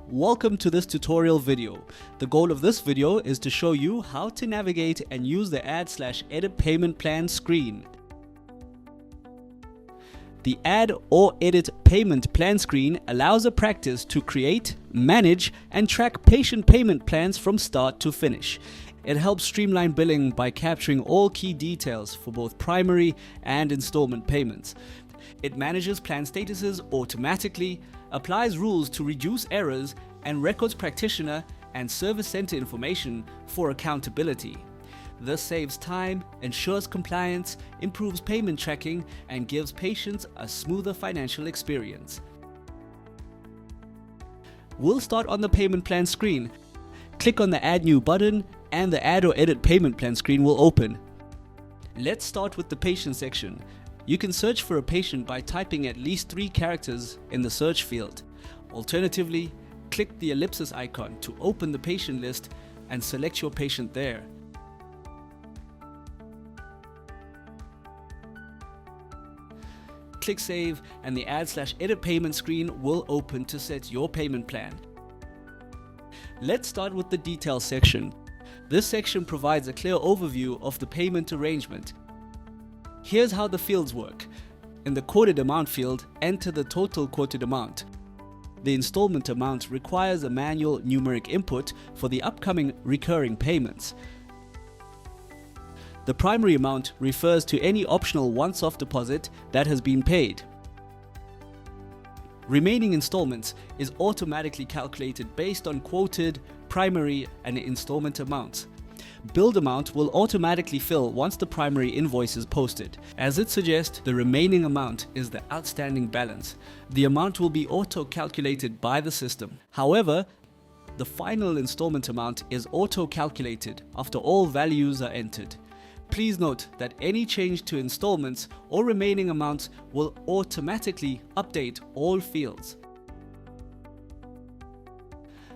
Welcome to this tutorial video. The goal of this video is to show you how to navigate and use the Add/Edit Payment Plan screen. The Add or Edit Payment Plan screen allows a practice to create, manage, and track patient payment plans from start to finish. It helps streamline billing by capturing all key details for both primary and installment payments. It manages plan statuses automatically, applies rules to reduce errors, and records practitioner and service center information for accountability. This saves time, ensures compliance, improves payment tracking, and gives patients a smoother financial experience. We'll start on the payment plan screen. Click on the Add New button and the Add or Edit Payment Plan screen will open. Let's start with the patient section. You can search for a patient by typing at least 3 characters in the search field. Alternatively, click the ellipsis icon to open the patient list and select your patient there. Click Save and the Add/Edit Payment screen will open to set your payment plan. Let's start with the Details section. This section provides a clear overview of the payment arrangement. Here's how the fields work. In the quoted amount field, enter the total quoted amount. The installment amount requires a manual numeric input for the upcoming recurring payments. The primary amount refers to any optional once-off deposit that has been paid. Remaining installments is automatically calculated based on quoted, primary, and installment amounts. Billed amount will automatically fill once the primary invoice is posted. As it suggests, the remaining amount is the outstanding balance. The amount will be auto-calculated by the system. However, the final installment amount is auto-calculated after all values are entered. Please note that any change to installments or remaining amounts will automatically update all fields.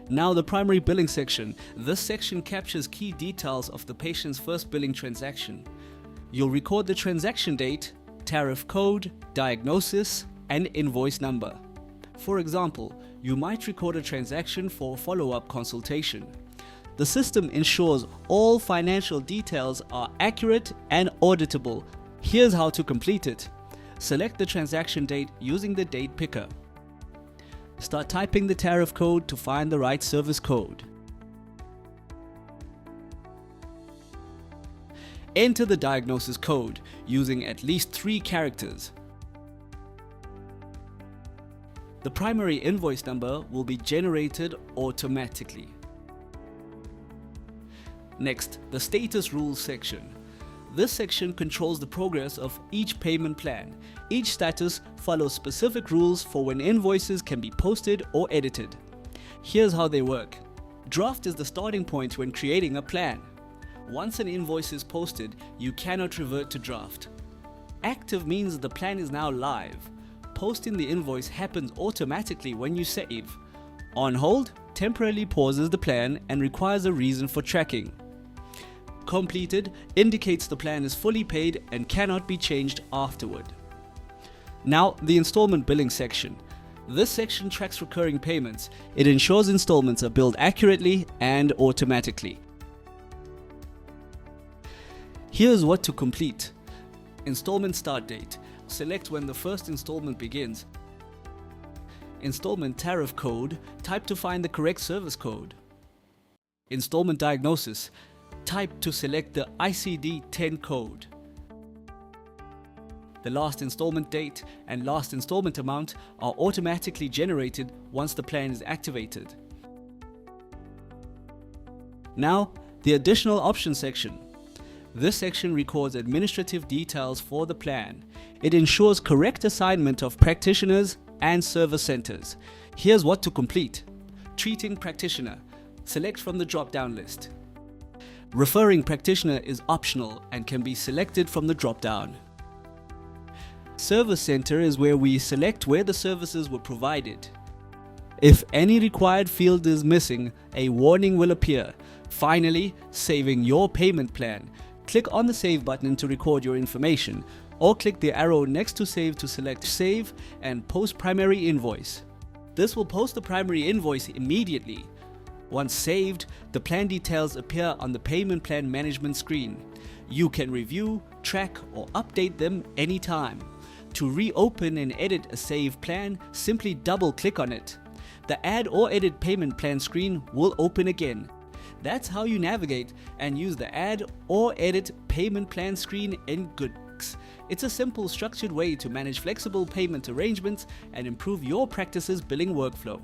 Now the primary billing section. This section captures key details of the patient's first billing transaction. You'll record the transaction date, tariff code, diagnosis, and invoice number. For example, you might record a transaction for follow-up consultation. The system ensures all financial details are accurate and auditable. Here's how to complete it. Select the transaction date using the date picker. Start typing the tariff code to find the right service code. Enter the diagnosis code using at least 3 characters. The primary invoice number will be generated automatically. Next, the status rules section. This section controls the progress of each payment plan. Each status follows specific rules for when invoices can be posted or edited. Here's how they work. Draft is the starting point when creating a plan. Once an invoice is posted, you cannot revert to draft. Active means the plan is now live. Posting the invoice happens automatically when you save. On hold temporarily pauses the plan and requires a reason for tracking. Completed indicates the plan is fully paid and cannot be changed afterward. Now, the installment billing section. This section tracks recurring payments. It ensures installments are billed accurately and automatically. Here's what to complete. Installment start date. Select when the first installment begins. Installment tariff code. Type to find the correct service code. Installment diagnosis. Type to select the ICD-10 code. The last installment date and last installment amount are automatically generated once the plan is activated. Now, the additional options section. This section records administrative details for the plan. It ensures correct assignment of practitioners and service centers. Here's what to complete. Treating practitioner. Select from the drop-down list. Referring practitioner is optional and can be selected from the drop-down. Service center is where we select where the services were provided. If any required field is missing, a warning will appear. Finally, saving your payment plan. Click on the Save button to record your information, or click the arrow next to Save to select Save and Post Primary Invoice. This will post the primary invoice immediately. Once saved, the plan details appear on the payment plan management screen. You can review, track, or update them anytime. To reopen and edit a saved plan, simply double-click on it. The Add or Edit Payment Plan screen will open again. That's how you navigate and use the Add or Edit Payment Plan screen in GoodX. It's a simple, structured way to manage flexible payment arrangements and improve your practice's billing workflow.